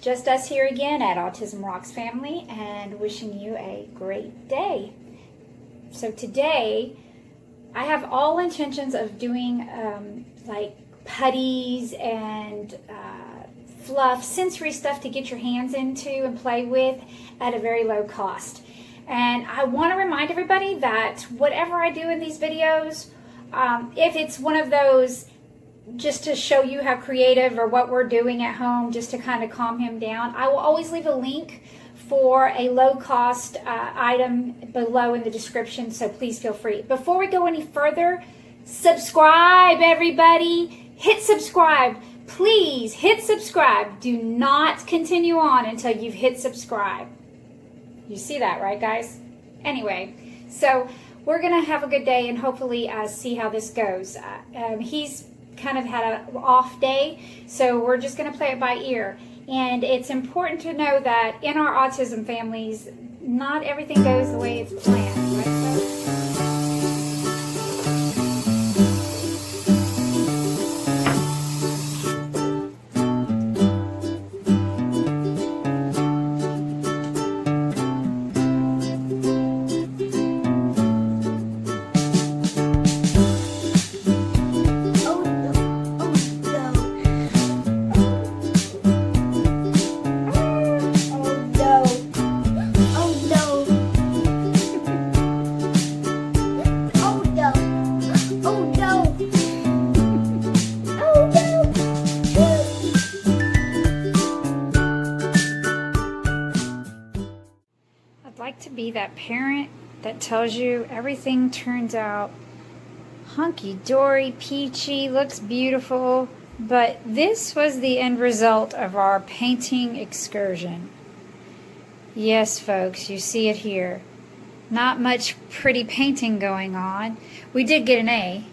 Just us here again at AutismRockz family, and wishing you a great day. So today, I have all intentions of doing like putties and fluff, sensory stuff to get your hands into and play with at a very low cost. And I want to remind everybody that whatever I do in these videos, if it's one of those just to show you how creative or what we're doing at home just to kind of calm him down, I will always leave a link for a low-cost item below in the description, so please feel free. Before we go any further, subscribe, everybody. Hit subscribe. Please hit subscribe. Do not continue on until you've hit subscribe. You see that, right, guys? Anyway, so we're going to have a good day and hopefully see how this goes. He's kind of had an off day, so we're just going to play it by ear. And it's important to know that in our autism families, not everything goes the way it's planned, right? To be that parent that tells you everything turns out hunky-dory, peachy, looks beautiful, but this was the end result of our painting excursion. Yes, folks, you see it here. Not much pretty painting going on. We did get an A.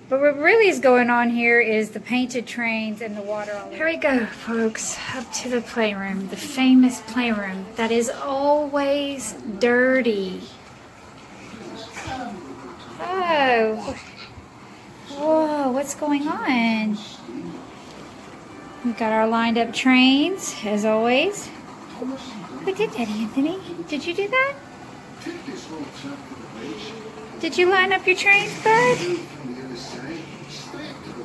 But what really is going on here is the painted trains and the water. Here we go, folks, up to the playroom, the famous playroom that is always dirty. Oh, whoa, what's going on? We've got our lined up trains, as always. Who did that, Anthony? Did you do that? Did you line up your trains, bud?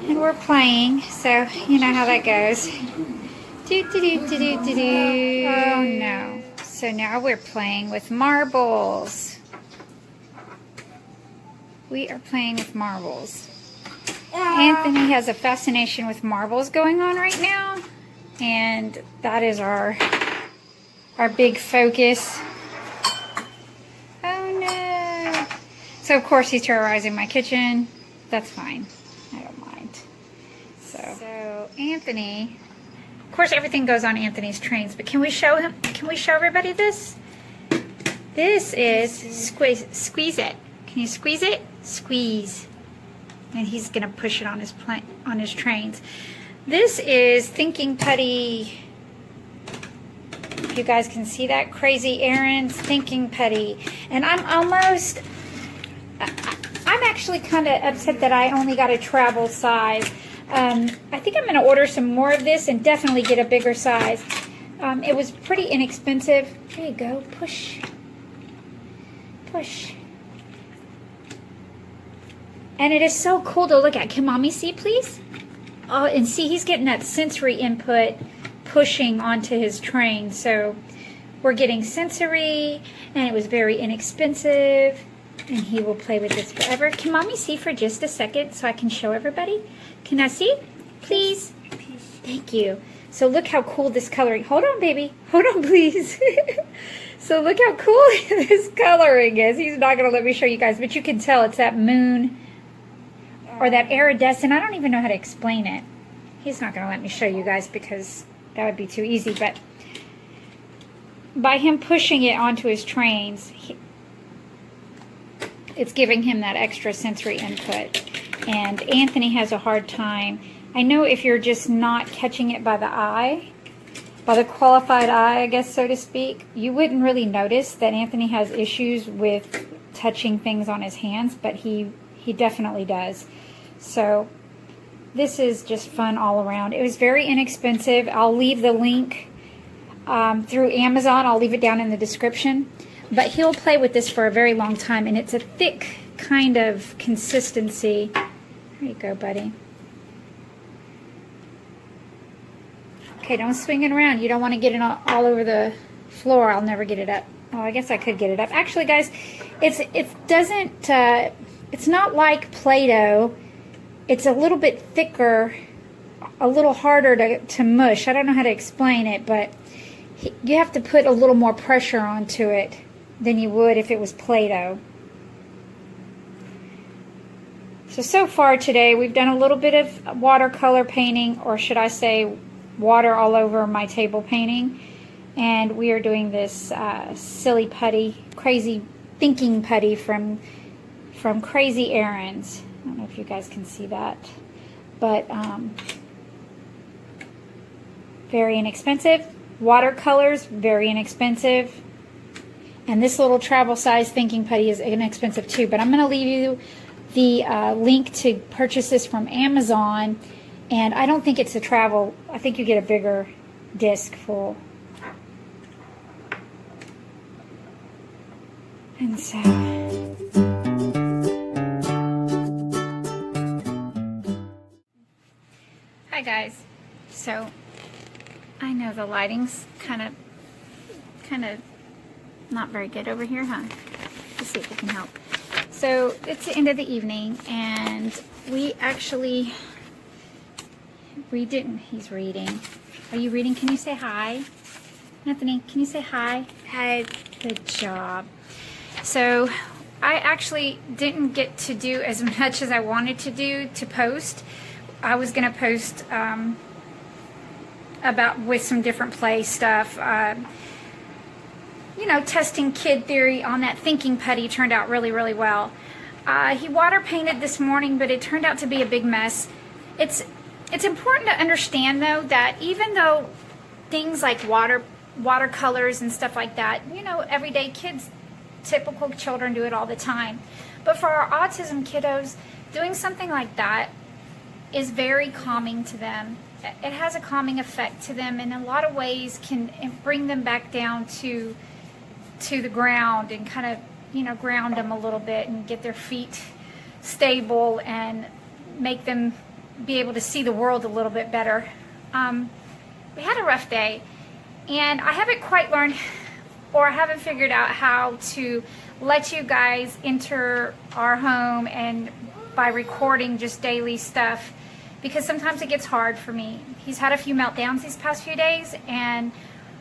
And we're playing, so you know how that goes. Oh no. So now we're playing with marbles. We are playing with marbles. Anthony has a fascination with marbles going on right now, and that is our big focus. Oh no. So of course he's terrorizing my kitchen. That's fine. I don't mind. So Anthony, of course everything goes on Anthony's trains, but can we show him? Can we show everybody this? This is squeeze it. Can you squeeze it? Squeeze. And he's gonna push it on his trains. This is Thinking Putty. If you guys can see that, Crazy Aaron's Thinking Putty. And I'm actually kind of upset that I only got a travel size. I think I'm going to order some more of this and definitely get a bigger size. It was pretty inexpensive. There you go. Push. Push. And it is so cool to look at. Can Mommy see, please? Oh, and see, he's getting that sensory input pushing onto his train. So we're getting sensory, and it was very inexpensive. And he will play with this forever. Can Mommy see for just a second so I can show everybody? Can I see? Please? Thank you. So look how cool this coloring. Hold on, baby. Hold on, please. So look how cool this coloring is. He's not going to let me show you guys, but you can tell it's that moon or that iridescent. I don't even know how to explain it. He's not going to let me show you guys because that would be too easy. But by him pushing it onto his trains, it's giving him that extra sensory input. And Anthony has a hard time. I know if you're just not catching it by the eye, by the qualified eye, I guess, so to speak, you wouldn't really notice that Anthony has issues with touching things on his hands, but he definitely does. So this is just fun all around. It was very inexpensive. I'll leave the link through Amazon. I'll leave it down in the description. But he'll play with this for a very long time, and it's a thick kind of consistency. There you go, buddy. Okay, don't swing it around. You don't want to get it all over the floor. I'll never get it up. Oh, I guess I could get it up. Actually, guys, it's not like Play-Doh. It's a little bit thicker, a little harder to mush. I don't know how to explain it, but you have to put a little more pressure onto it than you would if it was Play-Doh. So far today, we've done a little bit of watercolor painting, or should I say water all over my table painting. And we are doing this silly putty, crazy thinking putty from Crazy Errands. I don't know if you guys can see that, but very inexpensive. Watercolors, very inexpensive. And this little travel size thinking putty is inexpensive too. But I'm going to leave you the link to purchase this from Amazon. And I don't think it's a travel. I think you get a bigger disc full. And so, hi guys. So I know the lighting's kind of not very good over here, huh? Let's see if we can help. So it's the end of the evening, and we actually he's reading. Are you reading? Can you say hi? Anthony, can you say hi? Hi. Good job. So I actually didn't get to do as much as I wanted to do to post. I was going to post with some different play stuff. You know, testing kid theory on that thinking putty turned out really, really well. He water painted this morning, but it turned out to be a big mess. It's important to understand, though, that even though things like watercolors and stuff like that, you know, everyday kids, typical children do it all the time. But for our autism kiddos, doing something like that is very calming to them. It has a calming effect to them, in a lot of ways can bring them back down to the ground and kind of, you know, ground them a little bit and get their feet stable and make them be able to see the world a little bit better. We had a rough day, and I haven't quite learned, or I haven't figured out how to let you guys enter our home and by recording just daily stuff, because sometimes it gets hard for me. He's had a few meltdowns these past few days, and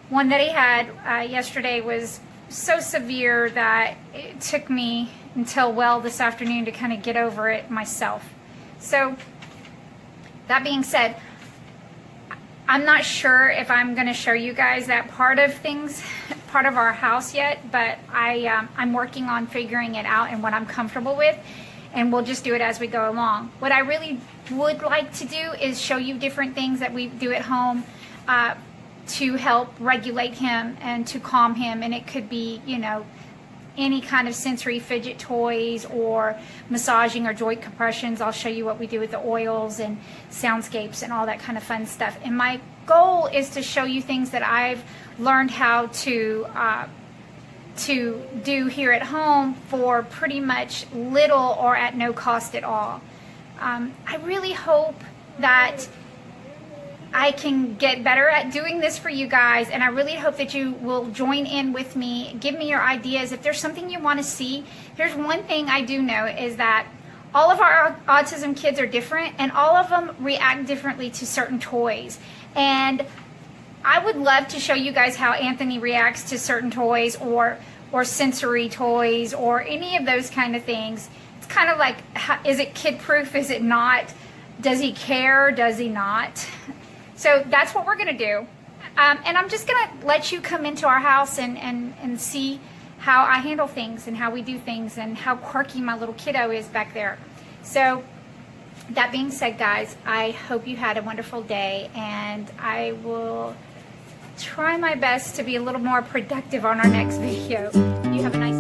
one that he had yesterday was so severe that it took me until well this afternoon to kind of get over it myself. So that being said, I'm not sure if I'm going to show you guys that part of our house yet, but I'm working on figuring it out and what I'm comfortable with, and we'll just do it as we go along. What I really would like to do is show you different things that we do at home to help regulate him and to calm him, and it could be, you know, any kind of sensory fidget toys or massaging or joint compressions. I'll show you what we do with the oils and soundscapes and all that kind of fun stuff. And my goal is to show you things that I've learned how to do here at home for pretty much little or at no cost at all. I really hope that I can get better at doing this for you guys, and I really hope that you will join in with me. Give me your ideas. If there's something you want to see, here's one thing I do know is that all of our autism kids are different, and all of them react differently to certain toys. And I would love to show you guys how Anthony reacts to certain toys or sensory toys or any of those kind of things. It's kind of like, is it kid-proof? Is it not? Does he care? Does he not? So that's what we're going to do. And I'm just going to let you come into our house and see how I handle things and how we do things and how quirky my little kiddo is back there. So that being said, guys, I hope you had a wonderful day, and I will try my best to be a little more productive on our next video. You have a nice